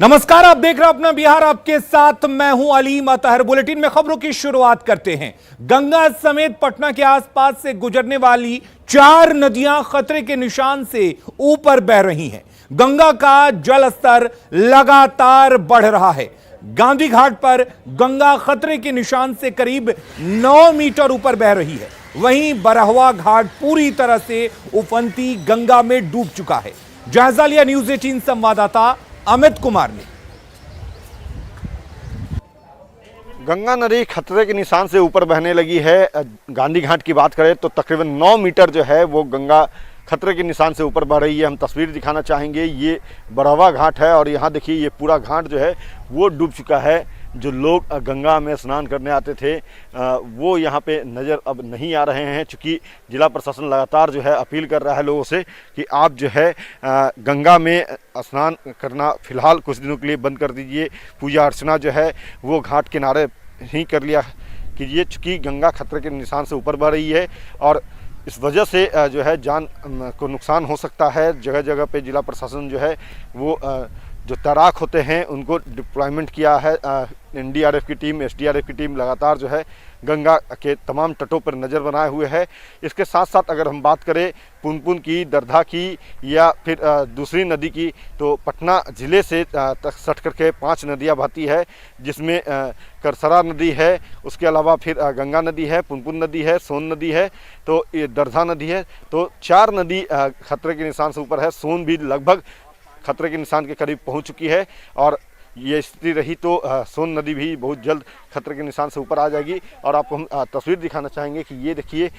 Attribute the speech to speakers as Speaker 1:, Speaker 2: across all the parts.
Speaker 1: नमस्कार, आप देख रहे हैं अपना बिहार, आपके साथ मैं हूं अलीम अतहर। बुलेटिन में खबरों की शुरुआत करते हैं। गंगा समेत पटना के आसपास से गुजरने वाली 4 नदियां खतरे के निशान से ऊपर बह रही हैं। गंगा का जल स्तर लगातार बढ़ रहा है। गांधी घाट पर गंगा खतरे के निशान से करीब 9 मीटर ऊपर बह रही है। वहीं बरहवा घाट पूरी तरह से उफनती गंगा में डूब चुका है। जायजा लिया न्यूज 18 संवाददाता अमित कुमार ने।
Speaker 2: गंगा नदी खतरे के निशान से ऊपर बहने लगी है। गांधी घाट की बात करें तो तकरीबन 9 मीटर जो है वो गंगा खतरे के निशान से ऊपर बढ़ रही है। हम तस्वीर दिखाना चाहेंगे। ये बरहवा घाट है और यहाँ देखिए ये पूरा घाट जो है वो डूब चुका है। जो लोग गंगा में स्नान करने आते थे वो यहाँ पे नज़र अब नहीं आ रहे हैं, चूँकि जिला प्रशासन लगातार जो है अपील कर रहा है लोगों से कि आप जो है गंगा में स्नान करना फ़िलहाल कुछ दिनों के लिए बंद कर दीजिए। पूजा अर्चना जो है वो घाट किनारे ही कर लिया कीजिए, चूँकि गंगा खतरे के निशान से ऊपर बढ़ रही है और इस वजह से जो है जान को नुकसान हो सकता है। जगह जगह पे जिला प्रशासन जो है वो जो तैराक होते हैं उनको डिप्लॉयमेंट किया है। एनडीआरएफ की टीम, एसडीआरएफ की टीम लगातार जो है गंगा के तमाम तटों पर नज़र बनाए हुए है। इसके साथ साथ अगर हम बात करें पुनपुन की, दरधा की या फिर दूसरी नदी की, तो पटना ज़िले से सट करके 5 नदियाँ बहती है, जिसमें करसरा नदी है, उसके अलावा फिर गंगा नदी है, पुनपुन नदी है, सोन नदी है, तो ये दरधा नदी है। तो 4 नदी खतरे के निशान से ऊपर है। सोन भी लगभग खतरे के निशान के करीब पहुंच चुकी है और ये स्थिति रही तो सोन नदी भी बहुत जल्द खतरे के निशान से ऊपर आ जाएगी। और आपको हम तस्वीर दिखाना चाहेंगे कि ये देखिए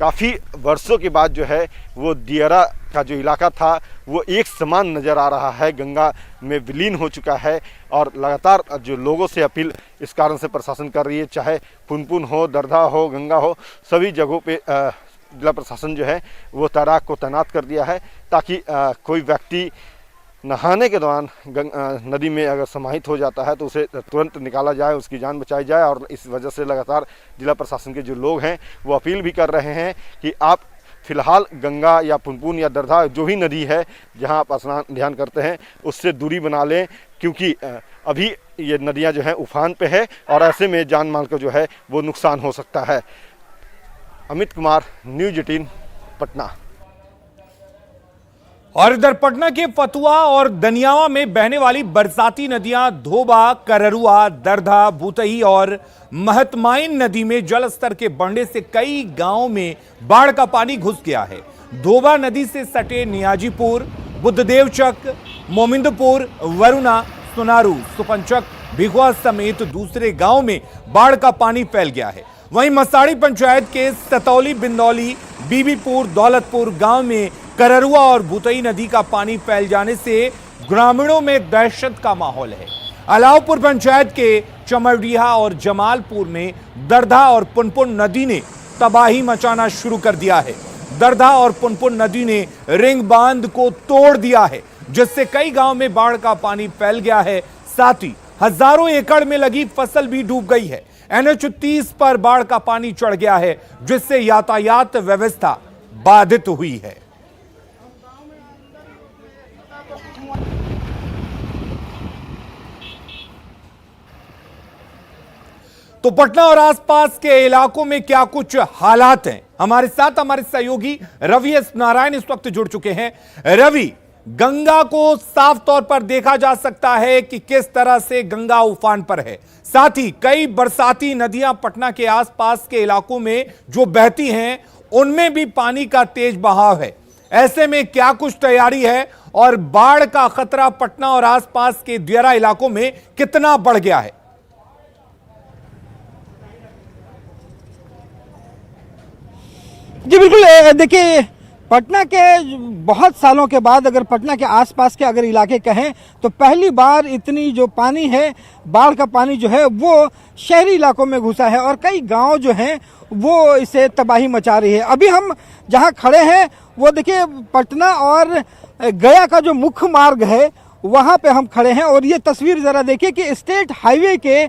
Speaker 2: काफ़ी वर्षों के बाद जो है वो दियरा का जो इलाका था वो एक समान नज़र आ रहा है, गंगा में विलीन हो चुका है। और लगातार जो लोगों से अपील इस कारण से प्रशासन कर रही है, चाहे पुनपुन हो, दरधा हो, गंगा हो, सभी जगहों पे जिला प्रशासन जो है वो तैराक को तैनात कर दिया है, ताकि कोई व्यक्ति नहाने के दौरान नदी में अगर समाहित हो जाता है तो उसे तुरंत निकाला जाए, उसकी जान बचाई जाए। और इस वजह से लगातार जिला प्रशासन के जो लोग हैं वो अपील भी कर रहे हैं कि आप फिलहाल गंगा या पुनपुन या दरधा जो भी नदी है जहां आप स्नान ध्यान करते हैं उससे दूरी बना लें, क्योंकि अभी ये नदियां जो हैं उफान पे है और ऐसे में जान माल को जो है वो नुकसान हो सकता है। अमित कुमार, न्यूज 18 पटना।
Speaker 1: और इधर पटना के फतुहा और दनियावा में बहने वाली बरसाती नदियां धोबा, कररुआ, दरधा, भूतही और महतमाइन नदी में जल स्तर के बढ़ने से कई गांवों में बाढ़ का पानी घुस गया है। धोबा नदी से सटे नियाजीपुर, बुद्धदेवचक, मोमिंदपुर, वरुणा, सुनारू, सुपंचक, भिगवा समेत दूसरे गांव में बाढ़ का पानी फैल गया है। वहीं मसाड़ी पंचायत के सतौली, बिंदौली, बीबीपुर, दौलतपुर गांव में कररुआ और भूतही नदी का पानी फैल जाने से ग्रामीणों में दहशत का माहौल है। अलावपुर पंचायत के चमरडीहा और जमालपुर में दरधा और पुनपुन नदी ने तबाही मचाना शुरू कर दिया है। दरधा और पुनपुन नदी ने रिंग बांध को तोड़ दिया है, जिससे कई गांव में बाढ़ का पानी फैल गया है। साथ ही हजारों एकड़ में लगी फसल भी डूब गई है। NH 30 पर बाढ़ का पानी चढ़ गया है, जिससे यातायात व्यवस्था बाधित हुई है। तो पटना और आसपास के इलाकों में क्या कुछ हालात हैं, हमारे साथ हमारे सहयोगी रवि एस नारायण इस वक्त जुड़ चुके हैं। रवि, गंगा को साफ तौर पर देखा जा सकता है कि किस तरह से गंगा उफान पर है। साथ ही कई बरसाती नदियां पटना के आसपास के इलाकों में जो बहती हैं उनमें भी पानी का तेज बहाव है। ऐसे में क्या कुछ तैयारी है और बाढ़ का खतरा पटना और आसपास के दियरा इलाकों में कितना बढ़ गया है?
Speaker 3: जी बिल्कुल, देखिए पटना के बहुत सालों के बाद अगर पटना के आसपास के अगर इलाके कहें तो पहली बार इतनी जो पानी है, बाढ़ का पानी जो है वो शहरी इलाकों में घुसा है और कई गांव जो हैं वो इसे तबाही मचा रही है। अभी हम जहां खड़े हैं वो देखिए पटना और गया का जो मुख्य मार्ग है वहाँ पे हम खड़े हैं और ये तस्वीर ज़रा देखिए कि स्टेट हाईवे के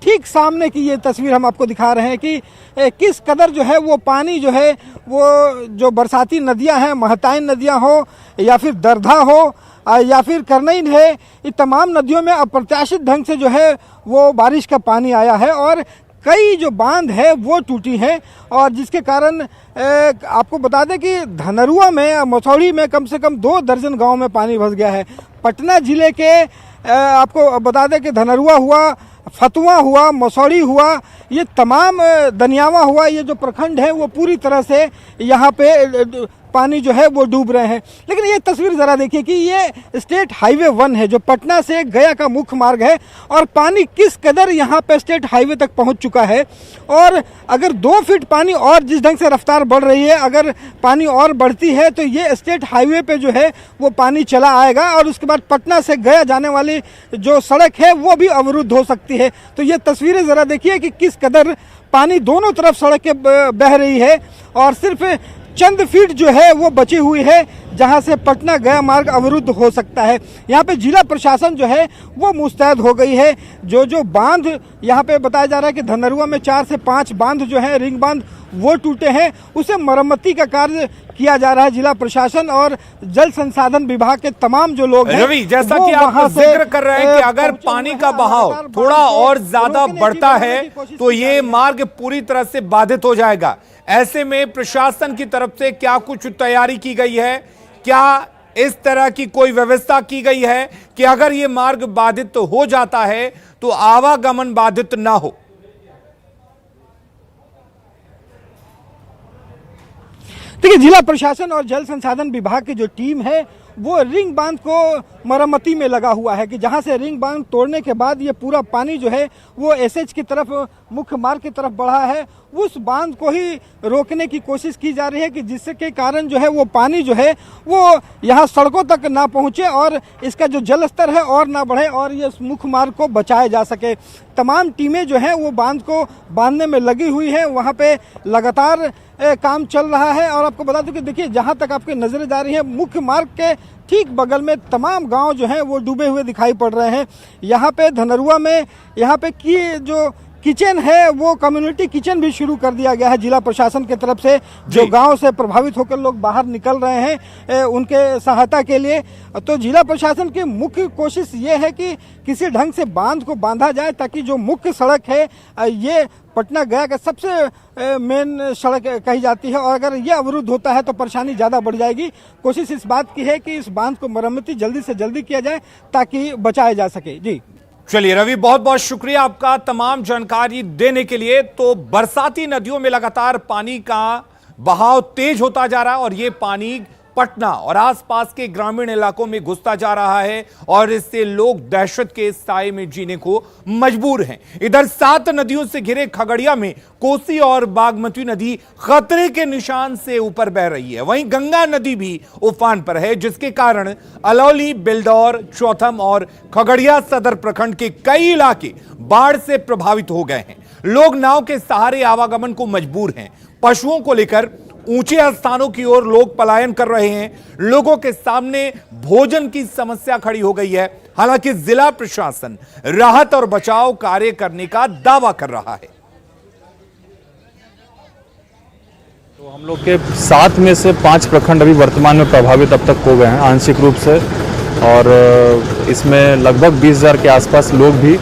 Speaker 3: ठीक सामने की ये तस्वीर हम आपको दिखा रहे हैं कि किस कदर जो है वो पानी जो है वो जो बरसाती नदियां हैं, महताइन नदियां हो या फिर दरधा हो या फिर करनैल है, ये तमाम नदियों में अप्रत्याशित ढंग से जो है वो बारिश का पानी आया है और कई जो बांध है वो टूटी हैं और जिसके कारण आपको बता दें कि धनरुआ में, मसौड़ी में कम से कम 2 दर्जन गांव में पानी भस गया है। पटना जिले के आपको बता दें कि धनरुआ हुआ, फतुआ हुआ, मसौड़ी हुआ, ये तमाम दनियावा हुआ, ये जो प्रखंड है वो पूरी तरह से यहाँ पे पानी जो है वो डूब रहे हैं। लेकिन ये तस्वीर ज़रा देखिए कि ये स्टेट हाईवे 1 है जो पटना से गया का मुख्य मार्ग है और पानी किस कदर यहाँ पे स्टेट हाईवे तक पहुँच चुका है और अगर 2 फीट पानी और जिस ढंग से रफ्तार बढ़ रही है, अगर पानी और बढ़ती है तो ये स्टेट हाईवे पे जो है वो पानी चला आएगा और उसके बाद पटना से गया जाने वाली जो सड़क है वो भी अवरुद्ध हो सकती है। तो ये तस्वीरें ज़रा देखिए कि किस कदर पानी दोनों तरफ सड़क के बह रही है और सिर्फ चंद फीट जो है वो बची हुई है जहां से पटना गया मार्ग अवरुद्ध हो सकता है। यहाँ पे जिला प्रशासन जो है वो मुस्तैद हो गई है। जो बांध यहाँ पे बताया जा रहा है कि धनरुआ में 4 से 5 बांध जो है, रिंग बांध, वो टूटे हैं, उसे मरम्मती का कार्य किया जा रहा है। जिला प्रशासन और जल संसाधन विभाग के तमाम जो लोग हैं,
Speaker 1: रवि, जैसा कि आप जिक्र कर रहे हैं कि अगर पानी का बहाव थोड़ा और ज्यादा बढ़ता है तो ये मार्ग पूरी तरह से बाधित हो जाएगा। ऐसे में प्रशासन की तरफ से क्या कुछ तैयारी की गई है? क्या इस तरह की कोई व्यवस्था की गई है कि अगर ये मार्ग बाधित हो जाता है तो आवागमन बाधित ना हो?
Speaker 3: देखिए, जिला प्रशासन और जल संसाधन विभाग की जो टीम है वो रिंग बांध को मरम्मती में लगा हुआ है कि जहां से रिंग बांध तोड़ने के बाद ये पूरा पानी जो है वो एसएच की तरफ, मुख्य मार्ग की तरफ बढ़ा है, उस बांध को ही रोकने की कोशिश की जा रही है कि जिससे के कारण जो है वो पानी जो है वो यहाँ सड़कों तक ना पहुँचे और इसका जो जल स्तर है और ना बढ़े और ये मुख्य मार्ग को बचाया जा सके। तमाम टीमें जो हैं वो बांध को बांधने में लगी हुई हैं, वहाँ पे लगातार काम चल रहा है। और आपको बता दूं कि देखिए, जहां तक आपकी नजरें जा रही हैं, मुख्य मार्ग के ठीक बगल में तमाम गांव जो हैं वो डूबे हुए दिखाई पड़ रहे हैं। यहाँ पे धनरुआ में यहाँ पे की जो किचन है वो कम्युनिटी किचन भी शुरू कर दिया गया है जिला प्रशासन की तरफ से। जो गांव से प्रभावित होकर लोग बाहर निकल रहे हैं उनके सहायता के लिए, तो जिला प्रशासन की मुख्य कोशिश ये है कि किसी ढंग से बांध को बांधा जाए ताकि जो मुख्य सड़क है, ये पटना गया का सबसे मेन सड़क कही जाती है और अगर ये अवरुद्ध होता है तो परेशानी ज़्यादा बढ़ जाएगी। कोशिश इस बात की है कि इस बांध को मरम्मती जल्दी से जल्दी किया जाए ताकि बचाया जा सके। जी
Speaker 1: चलिए रवि, बहुत बहुत शुक्रिया आपका तमाम जानकारी देने के लिए। तो बरसाती नदियों में लगातार पानी का बहाव तेज होता जा रहा है और ये पानी पटना और आसपास के ग्रामीण इलाकों में घुसता जा रहा है और इससे लोग दहशत के साए में जीने को मजबूर हैं। इधर 7 नदियों से घिरे खगड़िया में कोसी और बागमती नदी खतरे के निशान से ऊपर बह रही है। वहीं गंगा नदी भी उफान पर है, जिसके कारण अलौली, बिलदौर, चौथम और खगड़िया सदर प्रखंड के कई इलाके बाढ़ से प्रभावित हो गए हैं। लोग नाव के सहारे आवागमन को मजबूर हैं। पशुओं को लेकर ऊंचे स्थानों की ओर लोग पलायन कर रहे हैं। लोगों के सामने भोजन की समस्या खड़ी हो गई है। हालांकि जिला प्रशासन राहत और बचाव कार्य करने का दावा कर रहा है।
Speaker 4: तो हम लोग के 7 में से 5 प्रखंड अभी वर्तमान में प्रभावित अब तक हो गए हैं आंशिक रूप से, और इसमें लगभग 20,000 के आसपास लोग भी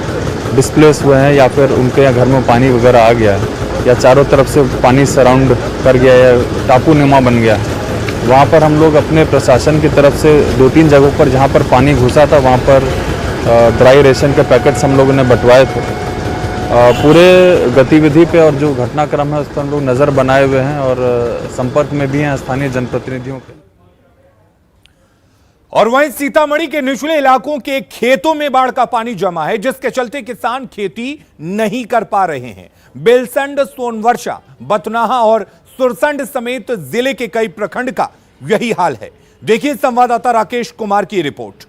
Speaker 4: डिस्प्लेस हुए हैं या फिर उनके यहाँ घर में पानी वगैरह आ गया है या चारों तरफ से पानी सराउंड कर गया या टापू नुमा बन गया। वहाँ पर हम लोग अपने प्रशासन की तरफ से 2-3 जगहों पर जहाँ पर पानी घुसा था वहाँ पर ड्राई रेशन के पैकेट्स हम लोगों ने बंटवाए थे। पूरे गतिविधि पे और जो घटनाक्रम है उस पर हम लोग नज़र बनाए हुए हैं और संपर्क में भी हैं स्थानीय जनप्रतिनिधियों के।
Speaker 1: और वहीं सीतामढ़ी के निचले इलाकों के खेतों में बाढ़ का पानी जमा है, जिसके चलते किसान खेती नहीं कर पा रहे हैं। बेलसंड, सोनवर्षा, बथनाहा और सुरसंड समेत जिले के कई प्रखंड का यही हाल है। देखिए संवाददाता राकेश कुमार की रिपोर्ट।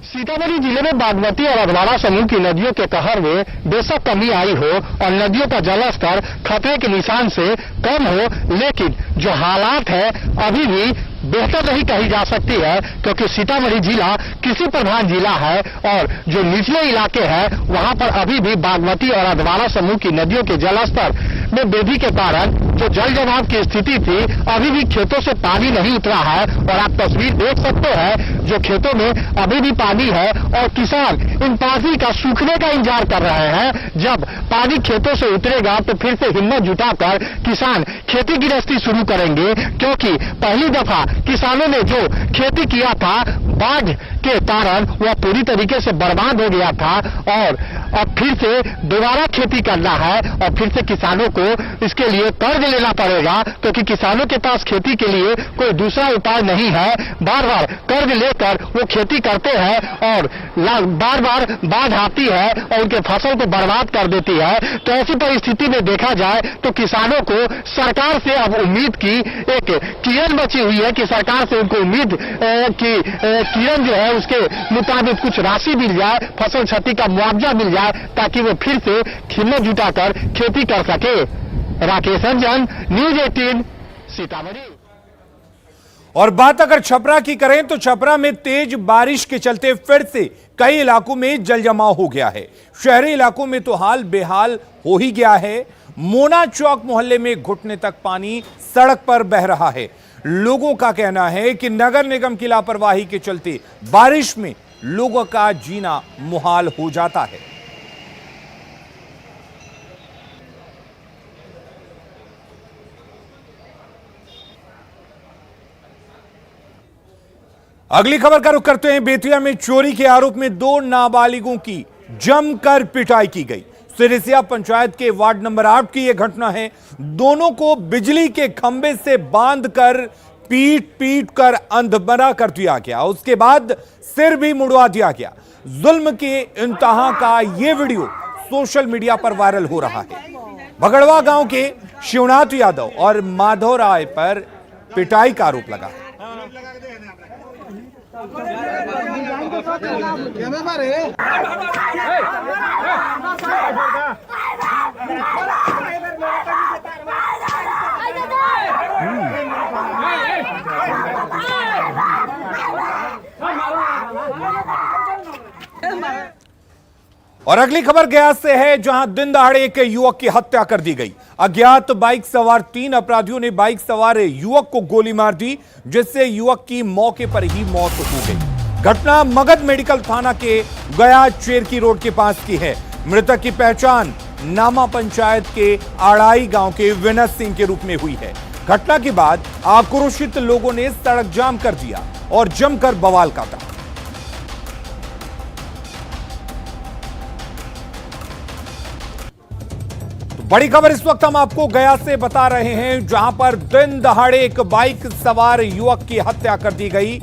Speaker 5: सीतामढ़ी जिले में बागमती और अधवारा समूह की नदियों के कहर में बेशक कमी आई हो और नदियों का जलस्तर खतरे के निशान से कम हो, लेकिन जो हालात है अभी भी बेहतर नहीं कही जा सकती है, क्योंकि सीतामढ़ी जिला कृषि प्रधान जिला है और जो निचले इलाके हैं वहां पर अभी भी बागमती और अधवारा समूह की नदियों के जलस्तर में वृद्धि के कारण जो जल जमाव की स्थिति थी, अभी भी खेतों से पानी नहीं उतरा है। और आप तस्वीर देख सकते हैं, जो खेतों में अभी भी पानी है और किसान इन पानी का सूखने का इंतजार कर रहे हैं। जब पानी खेतों से उतरेगा तो फिर से हिम्मत जुटाकर किसान खेती गृहस्थी शुरू करेंगे, क्योंकि पहली दफा किसानों ने जो खेती किया था बाढ़ के कारण वह पूरी तरीके से बर्बाद हो गया था और अब फिर से दोबारा खेती करना है और फिर से किसानों को इसके लिए कर्ज लेना पड़ेगा, क्योंकि किसानों के पास खेती के लिए कोई दूसरा उपाय नहीं है। बार बार कर्ज लेकर वो खेती करते हैं और बार बार बाढ़ आती है और उनके फसल को बर्बाद कर देती है। तो ऐसी परिस्थिति में देखा जाए तो किसानों को सरकार से अब उम्मीद की एक किरण बची हुई है कि सरकार से उनको उम्मीद की किरण जो है उसके मुताबिक कुछ राशि मिल जाए, फसल क्षति का मुआवजा मिल जाए, ताकि वो फिर से हिम्मत जुटाकर खेती कर सके। राकेश रंजन, न्यूज 18, सीतामढ़ी।
Speaker 1: और बात अगर छपरा की करें तो छपरा में तेज बारिश के चलते फिर से कई इलाकों में जल जमाव हो गया है। शहरी इलाकों में तो हाल बेहाल हो ही गया है। मोना चौक मोहल्ले में घुटने तक पानी सड़क पर बह रहा है। लोगों का कहना है कि नगर निगम की लापरवाही के चलते बारिश में लोगों का जीना मुहाल हो जाता है। अगली खबर का रुख करते हैं। बेतिया में चोरी के आरोप में 2 नाबालिगों की जमकर पिटाई की गई। सिरिसिया पंचायत के वार्ड नंबर 8 की यह घटना है। दोनों को बिजली के खंभे से बांधकर पीट कर अंधमरा कर दिया गया। उसके बाद सिर भी मुड़वा दिया गया। जुल्म के इंतहा का यह वीडियो सोशल मीडिया पर वायरल हो रहा है। भगड़वा गांव के शिवनाथ यादव और माधव राय पर पिटाई का आरोप लगा है। और अगली खबर गया से है, जहां दिन दहाड़े एक युवक की हत्या कर दी गई। अज्ञात बाइक सवार 3 अपराधियों ने बाइक सवार युवक को गोली मार दी, जिससे युवक की मौके पर ही मौत हो गई। घटना मगध मेडिकल थाना के गया चेरकी रोड के पास की है। मृतक की पहचान नामा पंचायत के आड़ाई गांव के विनय सिंह के रूप में हुई है। घटना के बाद आक्रोशित लोगों ने सड़क जाम कर दिया और जमकर बवाल काटा। बड़ी खबर इस वक्त हम आपको गया से बता रहे हैं, जहां पर दिन दहाड़े एक बाइक सवार युवक की हत्या कर दी गई।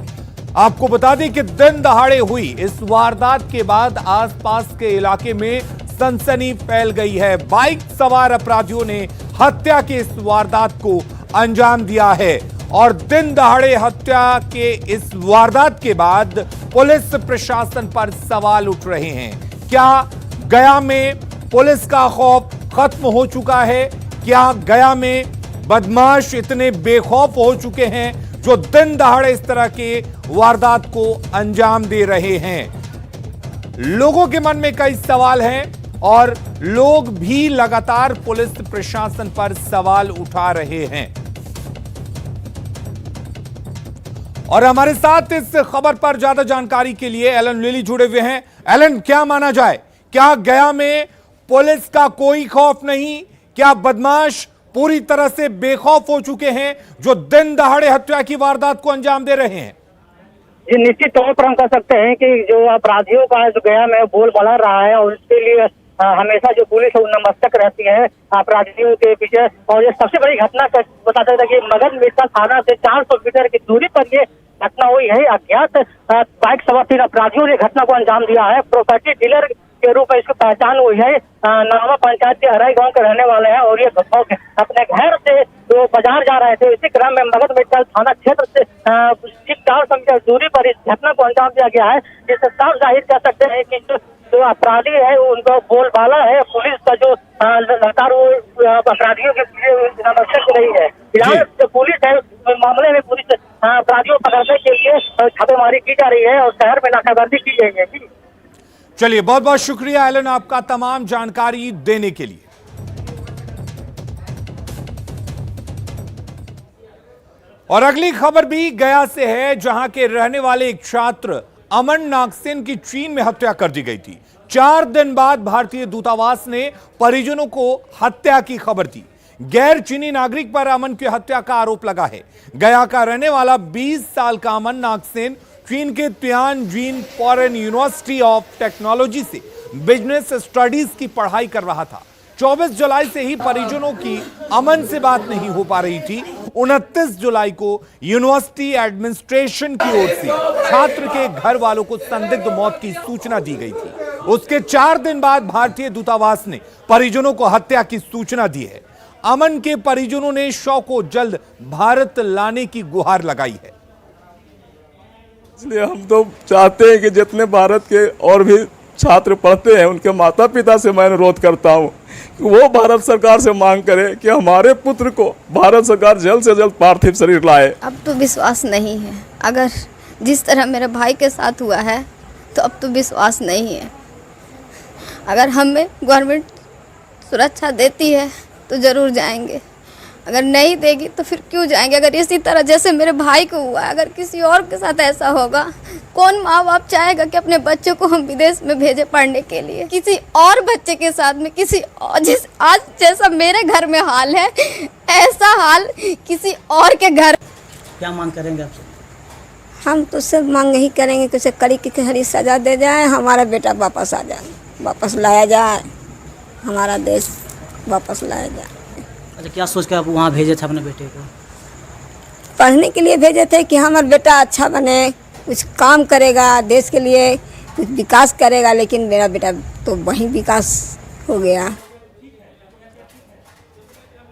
Speaker 1: आपको बता दें कि दिन दहाड़े हुई इस वारदात के बाद आसपास के इलाके में सनसनी फैल गई है। बाइक सवार अपराधियों ने हत्या के इस वारदात को अंजाम दिया है और दिन दहाड़े हत्या के इस वारदात के बाद पुलिस प्रशासन पर सवाल उठ रहे हैं। क्या गया में पुलिस का खौफ खत्म हो चुका है? क्या गया में बदमाश इतने बेखौफ हो चुके हैं जो दिन दहाड़े इस तरह के वारदात को अंजाम दे रहे हैं? लोगों के मन में कई सवाल हैं और लोग भी लगातार पुलिस प्रशासन पर सवाल उठा रहे हैं। और हमारे साथ इस खबर पर ज्यादा जानकारी के लिए एलन लिली जुड़े हुए हैं। एलन, क्या माना जाए, क्या गया में पुलिस का कोई खौफ नहीं? क्या बदमाश पूरी तरह से बेखौफ हो चुके हैं जो दिन दहाड़े हत्या की वारदात को अंजाम दे रहे हैं?
Speaker 6: जी, निश्चित तौर पर हम कह सकते हैं कि जो अपराधियों का जो गया में बोल बढ़ा रहा है और इसके लिए हमेशा जो पुलिस है नतमस्तक रहती है अपराधियों के पीछे। और ये सबसे बड़ी घटना बता सकते हैं कि मगध मेडिकल थाना से 400 मीटर की दूरी पर ये घटना हुई है। अज्ञात बाइक सवार 3 अपराधियों ने घटना को अंजाम दिया है। प्रॉपर्टी डीलर के रूप में इसकी पहचान हुई है। नामा पंचायत के हराई गांव के रहने वाले हैं और ये अपने घर से तो बाजार जा रहे थे। इसी क्रम में मगध मेडिकल थाना क्षेत्र से 400 मीटर दूरी पर इस घटना को अंजाम दिया गया है। जिससे साफ जाहिर कर सकते हैं कि जो अपराधी है उनका बोलबाला है। पुलिस का जो लगातार वो अपराधियों के नमस्ते रही है। फिलहाल जो पुलिस है मामले में पुलिस अपराधियों को पकड़ने के लिए छापेमारी की जा रही है और शहर में नाकाबंदी की गई है।
Speaker 1: चलिए, बहुत बहुत शुक्रिया एलन आपका तमाम जानकारी देने के लिए। और अगली खबर भी गया से है, जहां के रहने वाले एक छात्र अमन नागसेन की चीन में हत्या कर दी गई थी। 4 दिन बाद भारतीय दूतावास ने परिजनों को हत्या की खबर दी। गैर चीनी नागरिक पर अमन की हत्या का आरोप लगा है। गया का रहने वाला 20 साल का अमन नागसेन चीन के Tianjin foreign university of technology से बिजनेस स्टडीज की पढ़ाई कर रहा था। 24 जुलाई से ही परिजनों की अमन से बात नहीं हो पा रही थी। 29 जुलाई को यूनिवर्सिटी एडमिनिस्ट्रेशन की ओर से छात्र के घर वालों को संदिग्ध मौत की सूचना दी गई थी। उसके 4 दिन बाद भारतीय दूतावास ने परिजनों को हत्या की सूचना दी है। अमन के परिजनों ने शव को जल्द भारत लाने की गुहार लगाई है।
Speaker 7: इसलिए हम तो चाहते हैं कि जितने भारत के और भी छात्र पढ़ते हैं उनके माता पिता से मैं अनुरोध करता हूं कि वो भारत सरकार से मांग करे कि हमारे पुत्र को भारत सरकार जल्द से जल्द पार्थिव शरीर लाए।
Speaker 8: अब तो विश्वास नहीं है। अगर जिस तरह मेरे भाई के साथ हुआ है तो अब तो विश्वास नहीं है। अगर हमें गवर्नमेंट सुरक्षा देती है तो ज़रूर जाएंगे, अगर नहीं देगी तो फिर क्यों जाएंगे। अगर इसी तरह जैसे मेरे भाई को हुआ, अगर किसी और के साथ ऐसा होगा, कौन माँ बाप चाहेगा कि अपने बच्चों को हम विदेश में भेजे पढ़ने के लिए। किसी और बच्चे के साथ में किसी और, जिस आज जैसा मेरे घर में हाल है ऐसा हाल किसी और के घर।
Speaker 9: क्या मांग करेंगे आपसे?
Speaker 8: हम तो सब मांग यही करेंगे कि उसे कड़ी की खरी सजा दे जाए, हमारा बेटा वापस आ जाए, वापस लाया जाए, हमारा देश वापस लाया जाए।
Speaker 9: अच्छा, क्या सोच के आप वहाँ भेजे थे अपने बेटे को?
Speaker 8: पढ़ने के लिए भेजे थे कि हमारा बेटा अच्छा बने, कुछ काम करेगा, देश के लिए कुछ विकास करेगा। लेकिन मेरा बेटा तो वहीं विकास हो गया।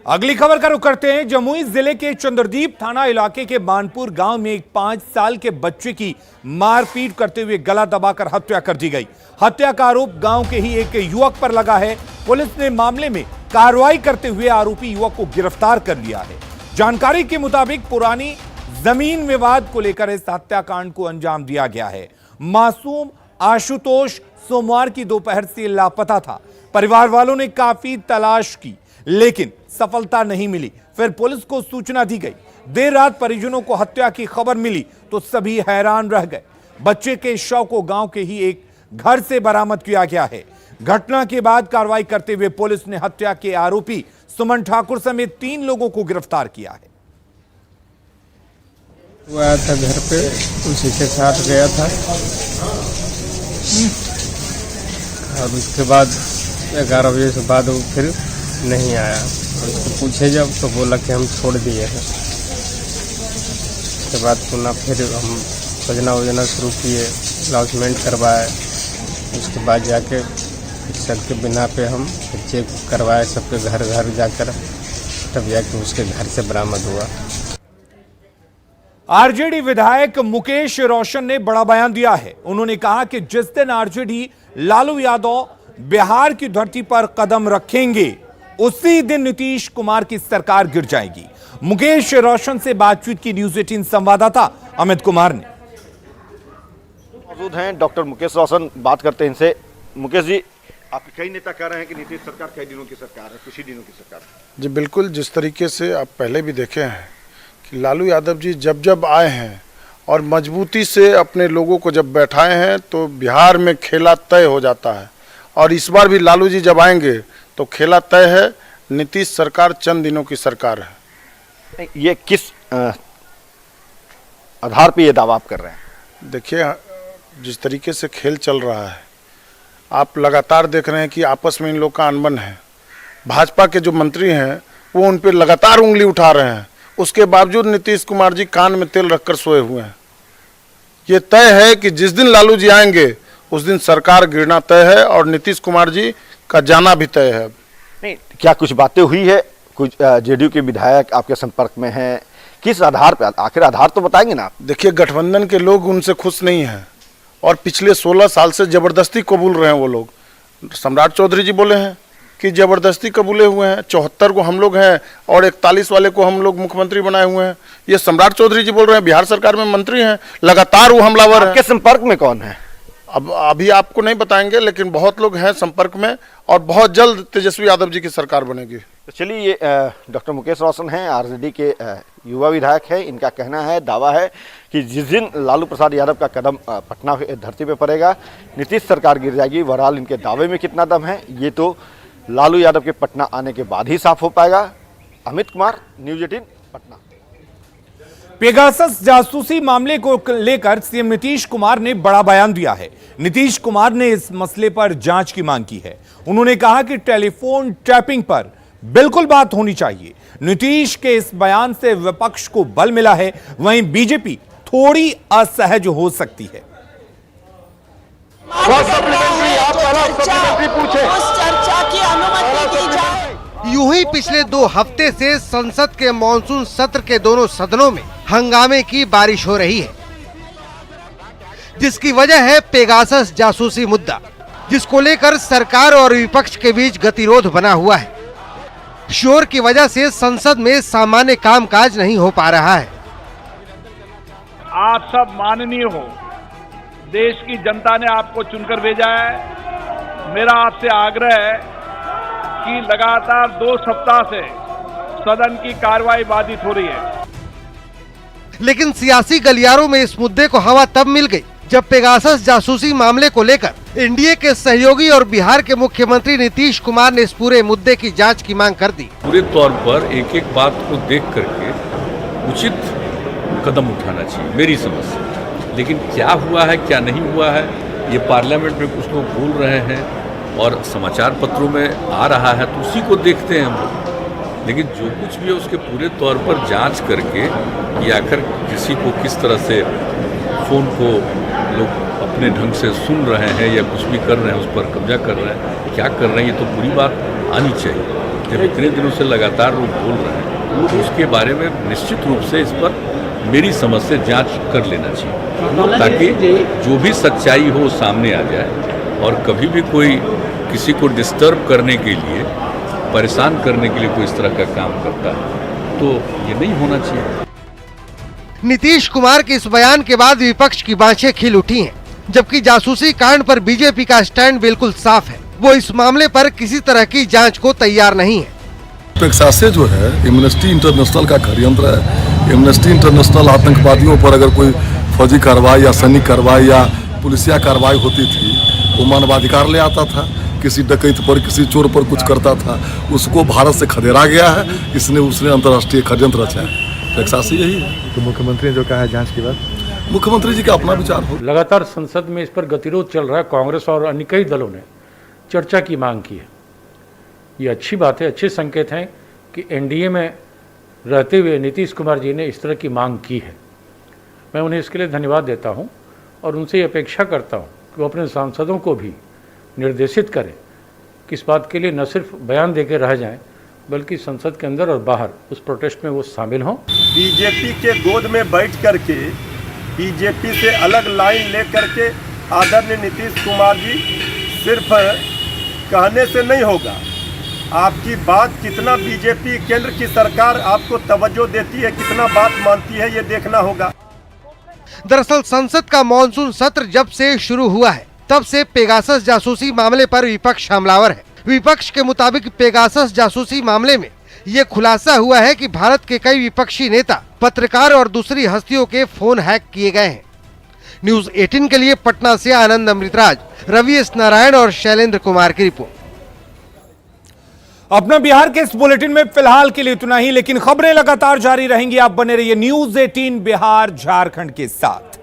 Speaker 1: अगली खबर का रुख करते हैं। जमुई जिले के चंद्रदीप थाना इलाके के मानपुर गांव में एक 5 साल के बच्चे की मारपीट करते हुए गला दबाकर हत्या कर दी गई। हत्या का आरोप गांव के ही एक युवक पर लगा है। पुलिस ने मामले में कार्रवाई करते हुए आरोपी युवक को गिरफ्तार कर लिया है। जानकारी के मुताबिक पुरानी जमीन विवाद को लेकर इस हत्याकांड को अंजाम दिया गया है। मासूम आशुतोष सोमवार की दोपहर से लापता था। परिवार वालों ने काफी तलाश की लेकिन सफलता नहीं मिली। फिर पुलिस को सूचना दी गई। देर रात परिजनों को हत्या की खबर मिली तो सभी हैरान रह गए। बच्चे के शव को गांव के ही एक घर से बरामद किया गया है। घटना के बाद कार्रवाई करते हुए पुलिस ने हत्या के आरोपी सुमन ठाकुर समेत 3 लोगों को गिरफ्तार किया है।
Speaker 10: वो आया था घर पे, उसी के साथ गया था और उसके बाद 11 बजे से बाद वो फिर नहीं आया। उसको पूछे जब तो बोला कि हम छोड़ दिए हैं। उसके बाद पुनः फिर हम खोजना वोजना शुरू किए, लॉन्चमेंट करवाए। उसके बाद जाके सर के बिना पे हम चेक करवाए सबके घर घर जाकर, तब जाके उसके घर से बरामद हुआ।
Speaker 1: आरजेडी विधायक मुकेश रोशन ने बड़ा बयान दिया है। उन्होंने कहा कि जिस दिन आरजेडी लालू यादव बिहार की धरती पर कदम रखेंगे उसी दिन नीतीश कुमार की सरकार गिर जाएगी। मुकेश रोशन से बातचीत की न्यूज 18 संवाददाता अमित कुमार ने।
Speaker 2: मौजूद हैं डॉक्टर मुकेश रोशन, बात करते हैं इनसे। मुकेश जी, आपके कई नेता कह रहे हैं कि नीतीश सरकार कई दिनों की सरकार है, कुछ ही दिनों की सरकार है।
Speaker 11: जी बिल्कुल, जिस तरीके से आप पहले भी देखे हैं कि लालू यादव जी जब जब आए हैं और मजबूती से अपने लोगों को जब बैठाए हैं तो बिहार में खेला तय हो जाता है। और इस बार भी लालू जी जब आएंगे तो खेला तय है। नीतीश सरकार चंद दिनों की सरकार है।
Speaker 2: ये किस आधार पे ये दावा आप कर रहे हैं?
Speaker 11: देखिए, जिस तरीके से खेल चल रहा है, आप लगातार देख रहे हैं कि आपस में इन लोग का अनबन है। भाजपा के जो मंत्री हैं वो उन पर लगातार उंगली उठा रहे हैं, उसके बावजूद नीतीश कुमार जी कान में तेल रखकर सोए हुए हैं। ये तय है कि जिस दिन लालू जी आएंगे उस दिन सरकार गिरना तय है और नीतीश कुमार जी का जाना भी तय है।
Speaker 2: नहीं, क्या कुछ बातें हुई है? कुछ जेडीयू के विधायक आपके संपर्क में हैं? किस आधार पर? आखिर आधार तो बताएंगे ना आप।
Speaker 11: देखिए, गठबंधन के लोग उनसे खुश नहीं हैं और पिछले 16 साल से जबरदस्ती कबूल रहे हैं वो लोग। सम्राट चौधरी जी बोले हैं कि जबरदस्ती कबूले हुए हैं। 74 को हम लोग हैं और 41 वाले को हम लोग मुख्यमंत्री बनाए हुए हैं। ये सम्राट चौधरी जी बोल रहे हैं, बिहार सरकार में मंत्री हैं, लगातार वो हमलावर हैं।
Speaker 2: आपके संपर्क में कौन है?
Speaker 11: अब अभी आपको नहीं बताएंगे, लेकिन बहुत लोग हैं संपर्क में और बहुत जल्द तेजस्वी यादव जी की सरकार बनेगी।
Speaker 2: तो चलिए, ये डॉक्टर मुकेश रोशन हैं, आरजेडी के युवा विधायक है। इनका कहना है, दावा है कि जिस दिन लालू प्रसाद यादव का कदम पटना धरती पे पड़ेगा, नीतीश सरकार गिर जाएगी। बहरहाल इनके दावे में कितना दम है, ये तो लालू यादव के पटना आने के बाद ही साफ हो पाएगा। अमित कुमार, न्यूज़ 18 पटना।
Speaker 1: पेगासस जासूसी मामले को लेकर सीएम नीतीश कुमार ने बड़ा बयान दिया है। नीतीश कुमार ने इस मसले पर जांच की मांग की है। उन्होंने कहा कि टेलीफोन टैपिंग पर बिल्कुल बात होनी चाहिए। नीतीश के इस बयान से विपक्ष को बल मिला है, वहीं बीजेपी थोड़ी असहज हो सकती है।
Speaker 3: यूं ही पिछले 2 हफ्ते से संसद के मॉनसून सत्र के दोनों सदनों में हंगामे की बारिश हो रही है, जिसकी वजह है पेगासस जासूसी मुद्दा, जिसको लेकर सरकार और विपक्ष के बीच गतिरोध बना हुआ है। शोर की वजह से संसद में सामान्य कामकाज नहीं हो पा रहा है।
Speaker 7: आप सब माननीय हो, देश की जनता ने आपको चुनकर भेजा है। मेरा आपसे आग्रह है कि लगातार 2 सप्ताह से सदन की कार्रवाई बाधित हो रही है।
Speaker 3: लेकिन सियासी गलियारों में इस मुद्दे को हवा तब मिल गई जब पेगासस जासूसी मामले को लेकर एनडीए के सहयोगी और बिहार के मुख्यमंत्री नीतीश कुमार ने इस पूरे मुद्दे की जांच की मांग कर दी।
Speaker 12: पूरे तौर पर एक एक बात को देख करके उचित कदम उठाना चाहिए मेरी समझ से। लेकिन क्या हुआ है क्या नहीं हुआ है, ये पार्लियामेंट में कुछ लोग बोल रहे हैं और समाचार पत्रों में आ रहा है, तो उसी को देखते हैं हम लोग। लेकिन जो कुछ भी है उसके पूरे तौर पर जांच करके कि आखिर किसी को किस तरह से फ़ोन को लोग अपने ढंग से सुन रहे हैं या कुछ भी कर रहे हैं, उस पर कब्जा कर रहे हैं, क्या कर रहे हैं, ये तो पूरी बात आनी चाहिए। जब इतने दिनों से लगातार लोग बोल रहे हैं तो उसके बारे में निश्चित रूप से इस पर मेरी समझ से जांच कर लेना चाहिए, ताकि जो भी सच्चाई हो सामने आ जाए। और कभी भी कोई किसी को डिस्टर्ब करने के लिए, परेशान करने के लिए कोई इस तरह का काम करता है तो ये नहीं होना चाहिए।
Speaker 3: नीतीश कुमार के इस बयान के बाद विपक्ष की बाँछें खिल उठी हैं, जबकि जासूसी कांड पर बीजेपी का स्टैंड बिल्कुल साफ है। वो इस मामले पर किसी तरह की जांच को तैयार नहीं है।
Speaker 13: टेक्सास जो है एमनेस्टी इंटरनेशनल का षड्यंत्र है। एमनेस्टी इंटरनेशनल आतंकवादियों पर अगर कोई फौजी कार्रवाई या सैनिक कार्रवाई या पुलिसिया कार्रवाई होती थी, वो मानवाधिकार ले आता था। किसी डकैत पर, किसी चोर पर कुछ करता था, उसको भारत से खदेड़ा गया है, उसने अंतर्राष्ट्रीय षड्यंत्र रचा है। टेक्सास यही है।
Speaker 4: तो मुख्यमंत्री ने जो कहा है जांच के बाद,
Speaker 13: मुख्यमंत्री जी का अपना विचार हो।
Speaker 4: लगातार संसद में इस पर गतिरोध चल रहा है। कांग्रेस और अन्य कई दलों ने चर्चा की मांग की है। ये अच्छी बात है, अच्छे संकेत हैं कि एनडीए में रहते हुए नीतीश कुमार जी ने इस तरह की मांग की है। मैं उन्हें इसके लिए धन्यवाद देता हूं और उनसे ये अपेक्षा करता हूं कि वो अपने सांसदों को भी निर्देशित करें कि इस बात के लिए न सिर्फ बयान देकर रह जाएं, बल्कि संसद के अंदर और बाहर उस प्रोटेस्ट में वो शामिल हों।
Speaker 7: बीजेपी के गोद में बैठ करके, बीजेपी से अलग लाइन ले करके आदरणीय नीतीश कुमार जी सिर्फ कहने से नहीं होगा, आपकी बात कितना बीजेपी केंद्र की सरकार आपको तवज्जो देती है, कितना बात मानती है, ये देखना होगा।
Speaker 3: दरअसल संसद का मॉनसून सत्र जब से शुरू हुआ है, तब से पेगासस जासूसी मामले पर विपक्ष हमलावर है। विपक्ष के मुताबिक पेगासस जासूसी मामले में ये खुलासा हुआ है कि भारत के कई विपक्षी नेता, पत्रकार और दूसरी हस्तियों के फोन हैक किए गए हैं। न्यूज़ 18 के लिए पटना से आनंद अमृतराज, रवि एस नारायण और शैलेंद्र कुमार की रिपोर्ट।
Speaker 1: अपना बिहार के इस बुलेटिन में फिलहाल के लिए इतना ही, लेकिन खबरें लगातार जारी रहेंगी। आप बने रहिए न्यूज़ 18 बिहार झारखंड के साथ।